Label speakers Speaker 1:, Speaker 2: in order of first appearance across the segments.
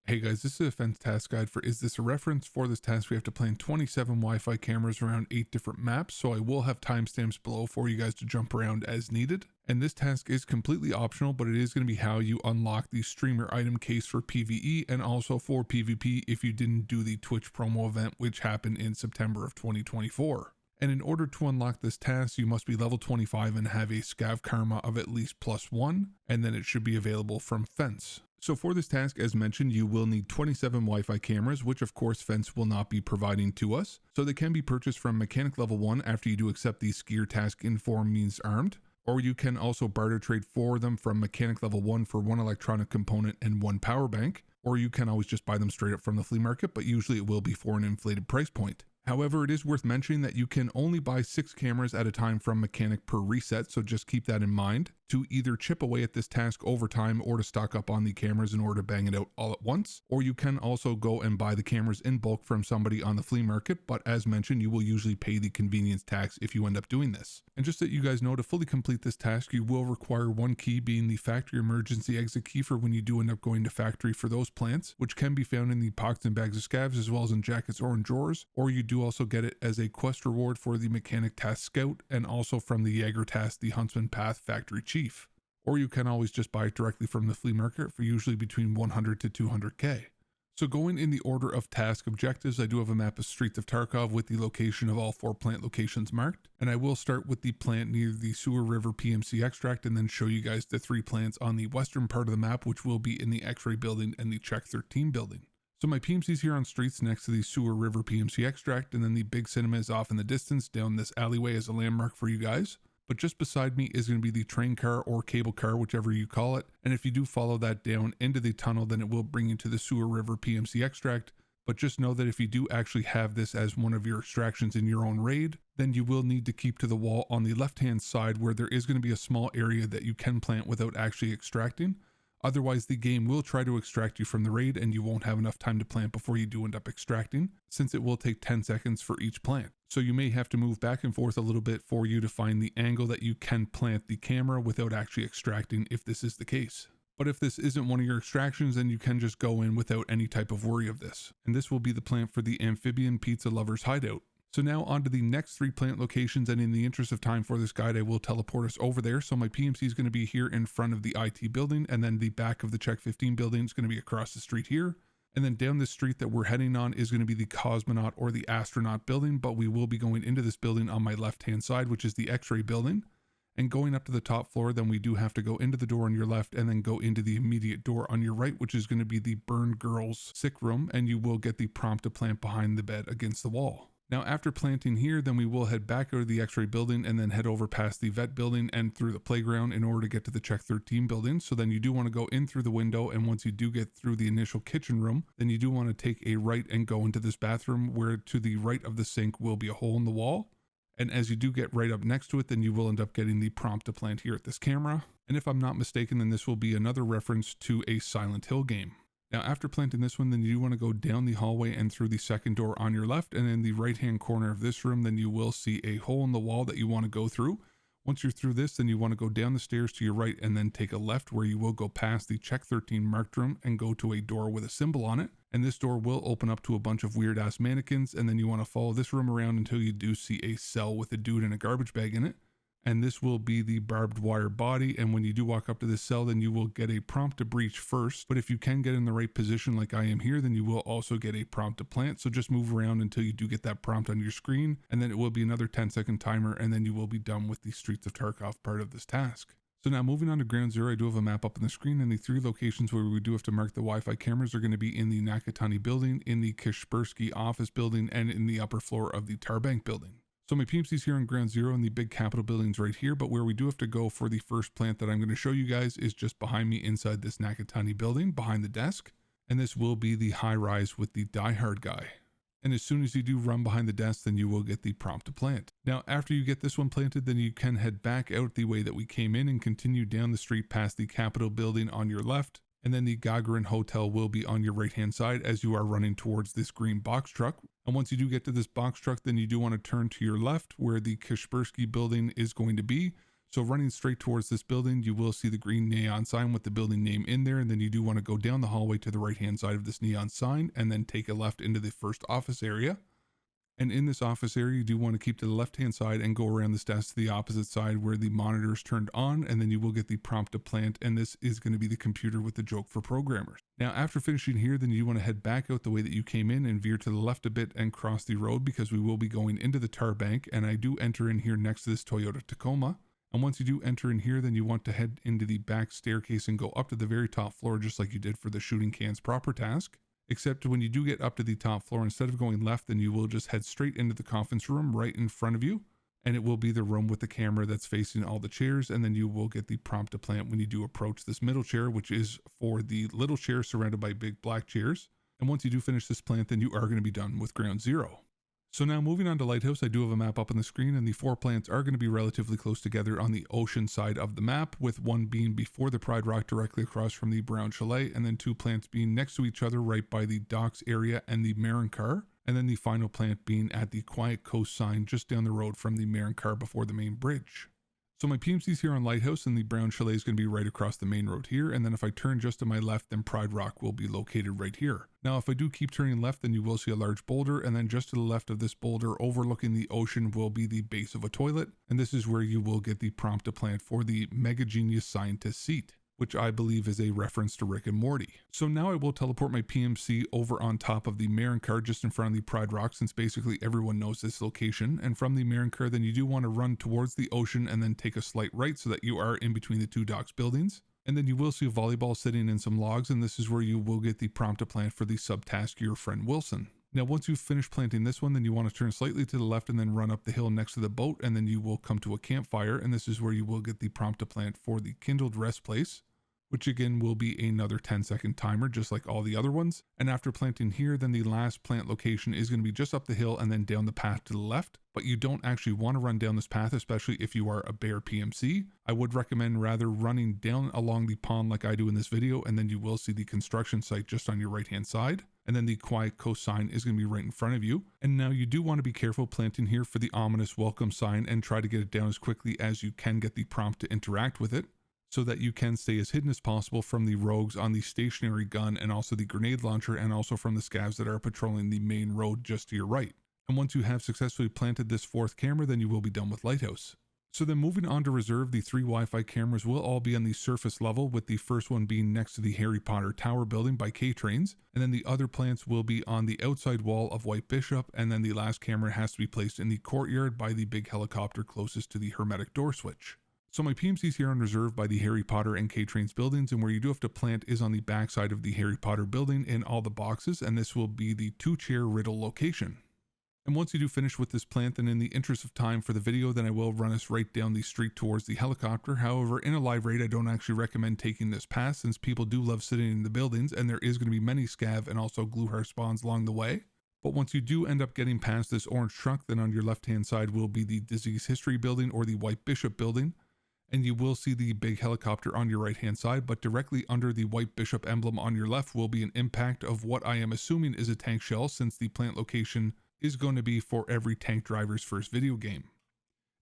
Speaker 1: Hey guys, this is a fence task guide for Is This a Reference? For this task, we have to plant 27 Wi-Fi cameras around 8 different maps, so I will have timestamps below for you guys to jump around as needed. And this task is completely optional, but it is going to be how you unlock the streamer item case for PvE and also for PvP if you didn't do the Twitch promo event, which happened in September of 2024. And in order to unlock this task, you must be level 25 and have a scav karma of at least +1, and then it should be available from Fence. So for this task, as mentioned, you will need 27 Wi-Fi cameras, which of course Fence will not be providing to us. So they can be purchased from Mechanic level 1 after you do accept the skier task Inform Means Armed, or you can also barter trade for them from Mechanic level 1 for 1 electronic component and 1 power bank, or you can always just buy them straight up from the flea market, but usually it will be for an inflated price point. However, it is worth mentioning that you can only buy 6 cameras at a time from Mechanic per reset, so just keep that in mind to either chip away at this task over time or to stock up on the cameras in order to bang it out all at once. Or you can also go and buy the cameras in bulk from somebody on the flea market, but as mentioned, you will usually pay the convenience tax if you end up doing this. And just so that you guys know, to fully complete this task, you will require 1 key, being the factory emergency exit key for when you do end up going to factory for those plants, which can be found in the pockets and bags of scavs as well as in jackets or in drawers, or you do also get it as a quest reward for the Mechanic Task Scout and also from the Jaeger Task, the Huntsman Path Factory Chief. Or you can always just buy it directly from the flea market for usually between 100 to 200k. So going in the order of task objectives, I do have a map of Streets of Tarkov with the location of all 4 plant locations marked. And I will start with the plant near the Sewer River PMC extract and then show you guys the 3 plants on the western part of the map, which will be in the X-ray building and the Check 13 building. So my PMC's here on Streets next to the Sewer River PMC extract, and then the big cinema is off in the distance down this alleyway as a landmark for you guys. But just beside me is going to be the train car or cable car, whichever you call it. And if you do follow that down into the tunnel, then it will bring you to the Sewer River PMC extract. But just know that if you do actually have this as one of your extractions in your own raid, then you will need to keep to the wall on the left-hand side where there is going to be a small area that you can plant without actually extracting. Otherwise, the game will try to extract you from the raid and you won't have enough time to plant before you do end up extracting, since it will take 10 seconds for each plant. So you may have to move back and forth a little bit for you to find the angle that you can plant the camera without actually extracting if this is the case. But if this isn't one of your extractions, then you can just go in without any type of worry of this. And this will be the plant for the amphibian pizza lover's hideout. So now on to the next 3 plant locations, and in the interest of time for this guide, I will teleport us over there. So my PMC is going to be here in front of the IT building, and then the back of the Check 15 building is going to be across the street here. And then down this street that we're heading on is going to be the cosmonaut or the astronaut building, but we will be going into this building on my left-hand side, which is the X-ray building. And going up to the top floor, then we do have to go into the door on your left and then go into the immediate door on your right, which is going to be the Burn Girls sick room, and you will get the prompt to plant behind the bed against the wall. Now after planting here, then we will head back out of the X-ray building and then head over past the vet building and through the playground in order to get to the Check 13 building. So then you do want to go in through the window, and once you do get through the initial kitchen room, then you do want to take a right and go into this bathroom, where to the right of the sink will be a hole in the wall. And as you do get right up next to it, then you will end up getting the prompt to plant here at this camera. And if I'm not mistaken, then this will be another reference to a Silent Hill game. Now after planting this one, then you want to go down the hallway and through the second door on your left, and in the right hand corner of this room, then you will see a hole in the wall that you want to go through. Once you're through this, then you want to go down the stairs to your right and then take a left, where you will go past the Check 13 marked room and go to a door with a symbol on it. And this door will open up to a bunch of weird ass mannequins, and then you want to follow this room around until you do see a cell with a dude in a garbage bag in it. And this will be the barbed wire body, and when you do walk up to this cell, then you will get a prompt to breach first. But if you can get in the right position like I am here, then you will also get a prompt to plant. So just move around until you do get that prompt on your screen, and then it will be another 10-second timer, and then you will be done with the Streets of Tarkov part of this task. So now moving on to Ground Zero, I do have a map up on the screen, and the 3 locations where we do have to mark the Wi-Fi cameras are going to be in the Nakatani building, in the Kaspersky office building, and in the upper floor of the Tarbank building. So my PMC's here on Ground Zero, and the big Capitol building's right here, but where we do have to go for the first plant that I'm going to show you guys is just behind me inside this Nakatani building, behind the desk. And this will be the high rise with the Die Hard guy. And as soon as you do run behind the desk, then you will get the prompt to plant. Now, after you get this one planted, then you can head back out the way that we came in and continue down the street past the Capitol building on your left. And then the Gagarin Hotel will be on your right hand side as you are running towards this green box truck. And once you do get to this box truck, then you do want to turn to your left where the Kaspersky building is going to be. So running straight towards this building, you will see the green neon sign with the building name in there, and then you do want to go down the hallway to the right hand side of this neon sign and then take a left into the first office area. And in this office area, you do want to keep to the left-hand side and go around this desk to the opposite side where the monitor is turned on, and then you will get the prompt to plant, and this is going to be the computer with the joke for programmers. Now, after finishing here, then you want to head back out the way that you came in and veer to the left a bit and cross the road because we will be going into the tar bank, and I do enter in here next to this Toyota Tacoma. And once you do enter in here, then you want to head into the back staircase and go up to the very top floor just like you did for the shooting cans proper task. Except when you do get up to the top floor, instead of going left, then you will just head straight into the conference room right in front of you. And it will be the room with the camera that's facing all the chairs. And then you will get the prompt to plant when you do approach this middle chair, which is for the little chair surrounded by big black chairs. And once you do finish this plant, then you are going to be done with ground zero. So now moving on to Lighthouse, I do have a map up on the screen, and the 4 plants are going to be relatively close together on the ocean side of the map, with one being before the Pride Rock directly across from the Brown Chalet, and then 2 plants being next to each other right by the docks area and the Marin Car, and then the final plant being at the Quiet Coast sign just down the road from the Marin Car before the main bridge. So my PMC's here on Lighthouse, and the Brown Chalet is going to be right across the main road here, and then if I turn just to my left, then Pride Rock will be located right here. Now if I do keep turning left, then you will see a large boulder, and then just to the left of this boulder overlooking the ocean will be the base of a toilet, and this is where you will get the prompt to plant for the megagenius scientist seat, which I believe is a reference to Rick and Morty. So now I will teleport my PMC over on top of the Marin Car just in front of the Pride Rock, since basically everyone knows this location. And from the Marin Car, then you do want to run towards the ocean and then take a slight right so that you are in between the 2 docks buildings. And then you will see a volleyball sitting in some logs, and this is where you will get the prompt to plant for the subtask your friend Wilson. Now once you've finished planting this one, then you want to turn slightly to the left and then run up the hill next to the boat, and then you will come to a campfire, and this is where you will get the prompt to plant for the kindled rest place, which again will be another 10-second timer just like all the other ones. And after planting here, then the last plant location is going to be just up the hill and then down the path to the left. But you don't actually want to run down this path, especially if you are a bear PMC. I would recommend rather running down along the pond like I do in this video, and then you will see the construction site just on your right hand side. And then the Quiet Coast sign is going to be right in front of you. And now you do want to be careful planting here for the ominous welcome sign and try to get it down as quickly as you can get the prompt to interact with it, so that you can stay as hidden as possible from the rogues on the stationary gun and also the grenade launcher, and also from the scavs that are patrolling the main road just to your right. And once you have successfully planted this 4th camera, then you will be done with Lighthouse. So then moving on to reserve, the 3 Wi-Fi cameras will all be on the surface level, with the first one being next to the Harry Potter Tower building by K-Trains, and then the other plants will be on the outside wall of White Bishop, and then the last camera has to be placed in the courtyard by the big helicopter closest to the hermetic door switch. So my PMC's here on reserve by the Harry Potter and K-Trains buildings, and where you do have to plant is on the back side of the Harry Potter building in all the boxes, and this will be the 2-chair riddle location. And once you do finish with this plant, then in the interest of time for the video, then I will run us right down the street towards the helicopter. However, in a live raid, I don't actually recommend taking this path, since people do love sitting in the buildings, and there is going to be many scav and also gluhar spawns along the way. But once you do end up getting past this orange truck, then on your left hand side will be the Disease History building or the White Bishop building. And you will see the big helicopter on your right hand side, but directly under the White Bishop emblem on your left will be an impact of what I am assuming is a tank shell, since the plant location is going to be for every tank driver's first video game.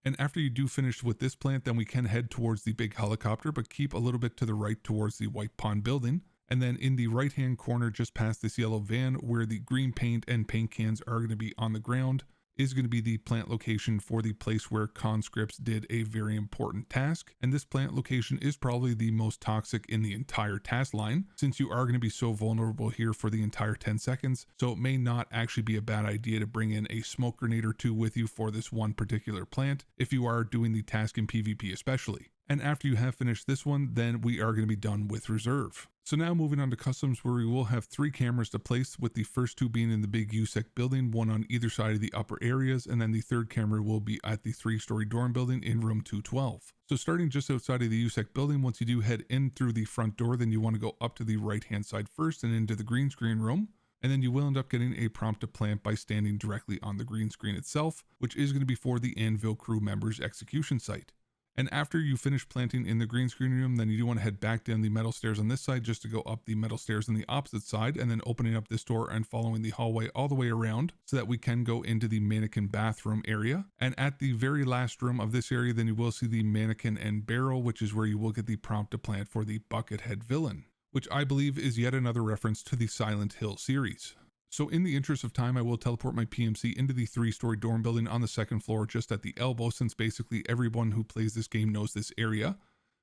Speaker 1: And after you do finish with this plant, then we can head towards the big helicopter, but keep a little bit to the right towards the White Pond building. And then in the right hand corner just past this yellow van, where the green paint and paint cans are going to be on the ground, is going to be the plant location for the place where conscripts did a very important task. And this plant location is probably the most toxic in the entire task line, since you are going to be so vulnerable here for the entire 10 seconds. So it may not actually be a bad idea to bring in a smoke grenade or 2 with you for this one particular plant, if you are doing the task in PvP especially. And after you have finished this one, then we are going to be done with reserve. So now moving on to customs, where we will have 3 cameras to place, with the first 2 being in the big USEC building, 1 on either side of the upper areas, and then the 3rd camera will be at the 3-story dorm building in room 212. So starting just outside of the USEC building, once you do head in through the front door, then you want to go up to the right hand side first and into the green screen room. And then you will end up getting a prompt to plant by standing directly on the green screen itself, which is going to be for the Anvil crew members execution site. And after you finish planting in the green screen room, then you do want to head back down the metal stairs on this side just to go up the metal stairs on the opposite side, and then opening up this door and following the hallway all the way around so that we can go into the mannequin bathroom area. And at the very last room of this area, then you will see the mannequin and barrel, which is where you will get the prompt to plant for the Buckethead villain, which I believe is yet another reference to the Silent Hill series. So in the interest of time, I will teleport my PMC into the 3-story dorm building on the 2nd floor just at the elbow, since basically everyone who plays this game knows this area.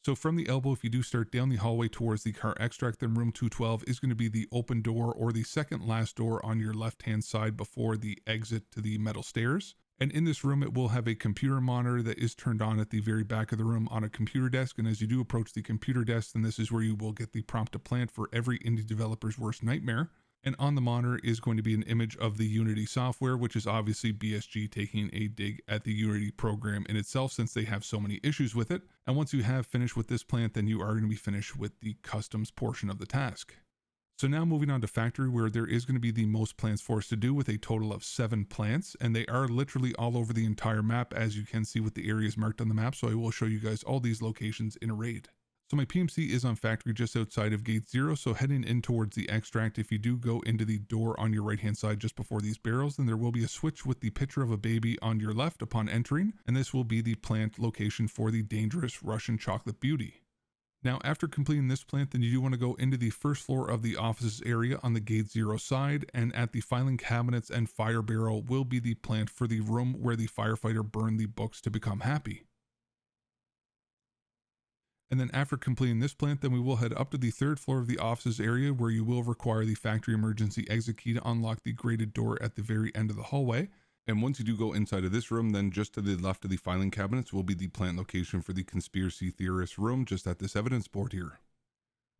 Speaker 1: So from the elbow, if you do start down the hallway towards the car extract, then room 212 is going to be the open door or the second last door on your left hand side before the exit to the metal stairs. And in this room, it will have a computer monitor that is turned on at the very back of the room on a computer desk. And as you do approach the computer desk, then this is where you will get the prompt to plant for every indie developer's worst nightmare. And on the monitor is going to be an image of the Unity software, which is obviously BSG taking a dig at the Unity program in itself, since they have so many issues with it. And once you have finished with this plant, then you are going to be finished with the customs portion of the task. So now moving on to factory, where there is going to be the most plants for us to do, with a total of 7 plants, and they are literally all over the entire map, as you can see with the areas marked on the map. So I will show you guys all these locations in a raid. So my PMC is on factory just outside of gate 0, so heading in towards the extract, if you do go into the door on your right hand side just before these barrels, then there will be a switch with the picture of a baby on your left upon entering, and this will be the plant location for the dangerous Russian chocolate beauty. Now after completing this plant, then you do want to go into the 1st floor of the offices area on the gate 0 side, and at the filing cabinets and fire barrel will be the plant for the room where the firefighter burned the books to become happy. And then after completing this plant, then we will head up to the 3rd floor of the offices area, where you will require the factory emergency exit key to unlock the grated door at the very end of the hallway. And once you do go inside of this room, then just to the left of the filing cabinets will be the plant location for the conspiracy theorist room, just at this evidence board here.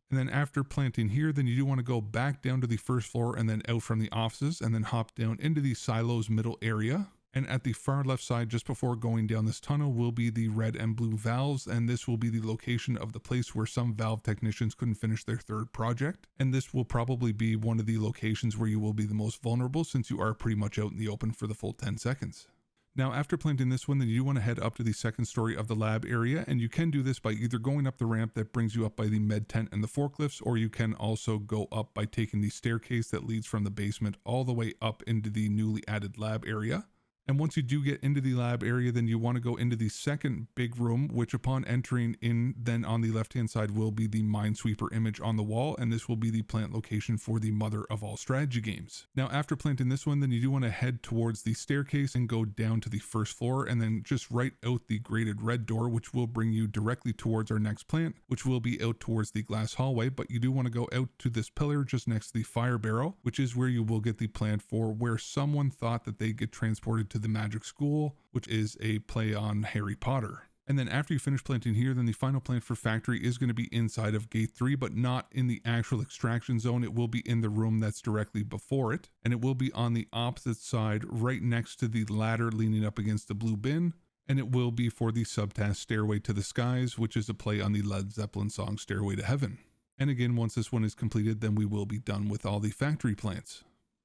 Speaker 1: And then after planting here, then you do want to go back down to the 1st floor and then out from the offices, and then hop down into the silos middle area. And at the far left side, just before going down this tunnel, will be the red and blue valves, and this will be the location of the place where some valve technicians couldn't finish their 3rd project. And this will probably be one of the locations where you will be the most vulnerable, since you are pretty much out in the open for the full 10 seconds. Now after planting this one, then you want to head up to the 2nd story of the lab area, and you can do this by either going up the ramp that brings you up by the med tent and the forklifts, or you can also go up by taking the staircase that leads from the basement all the way up into the newly added lab area. And once you do get into the lab area, then you want to go into the 2nd big room, which upon entering in, then on the left hand side will be the Minesweeper image on the wall, and this will be the plant location for the mother of all strategy games. Now after planting this one, then you do want to head towards the staircase and go down to the 1st floor, and then just right out the grated red door, which will bring you directly towards our next plant, which will be out towards the glass hallway. But you do want to go out to this pillar just next to the fire barrel, which is where you will get the plant for where someone thought that they'd get transported to the magic school, which is a play on Harry Potter. And then after you finish planting here, then the final plant for factory is going to be inside of gate 3, but not in the actual extraction zone. It will be in the room that's directly before it, and it will be on the opposite side right next to the ladder leaning up against the blue bin, and it will be for the subtask Stairway to the Skies, which is a play on the Led Zeppelin song Stairway to Heaven. And again, once this one is completed, then we will be done with all the factory plants.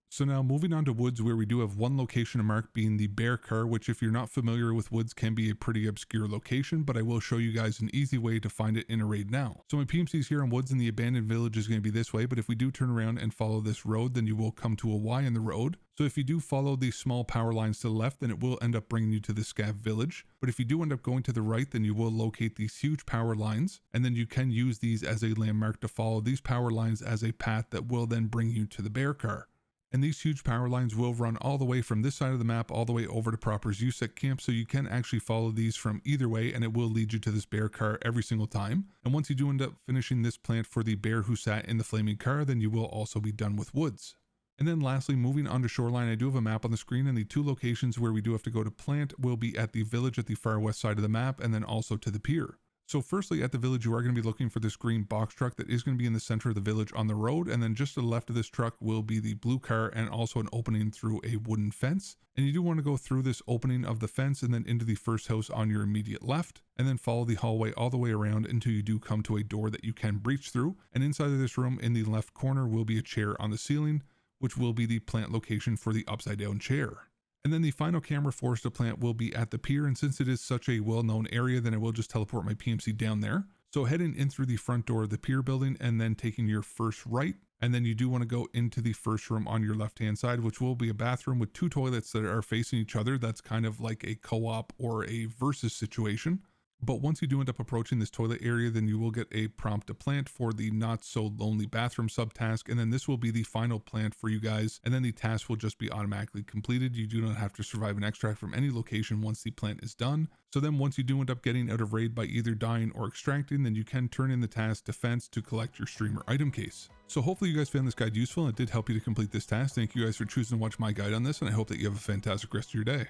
Speaker 1: So now moving on to woods, where we do have one location to mark, being the bear car, which if you're not familiar with woods can be a pretty obscure location, but I will show you guys an easy way to find it in a raid now. So my PMCs here on woods in the abandoned village is going to be this way, but if we do turn around and follow this road, then you will come to a Y in the road. So if you do follow these small power lines to the left, then it will end up bringing you to the scav village. But if you do end up going to the right, then you will locate these huge power lines, and then you can use these as a landmark to follow these power lines as a path that will then bring you to the bear car. And these huge power lines will run all the way from this side of the map all the way over to Proper's USEC camp, so you can actually follow these from either way, and it will lead you to this bear car every single time. And once you do end up finishing this plant for the bear who sat in the flaming car, then you will also be done with woods. And then lastly, moving on to Shoreline, I do have a map on the screen, and the 2 locations where we do have to go to plant will be at the village at the far west side of the map, and then also to the pier. So firstly, at the village, you are going to be looking for this green box truck that is going to be in the center of the village on the road. And then just to the left of this truck will be the blue car and also an opening through a wooden fence. And you do want to go through this opening of the fence and then into the first house on your immediate left, and then follow the hallway all the way around until you do come to a door that you can breach through. And inside of this room in the left corner will be a chair on the ceiling, which will be the plant location for the upside down chair. And then the final camera for us to plant will be at the pier, and since it is such a well-known area, then I will just teleport my PMC down there. So heading in through the front door of the pier building and then taking your first right, and then you do want to go into the first room on your left-hand side, which will be a bathroom with 2 toilets that are facing each other. That's kind of like a co-op or a versus situation. But once you do end up approaching this toilet area, then you will get a prompt to plant for the not so lonely bathroom subtask. And then this will be the final plant for you guys. And then the task will just be automatically completed. You do not have to survive an extract from any location once the plant is done. So then once you do end up getting out of raid by either dying or extracting, then you can turn in the task defense to collect your streamer item case. So hopefully you guys found this guide useful and it did help you to complete this task. Thank you guys for choosing to watch my guide on this, and I hope that you have a fantastic rest of your day.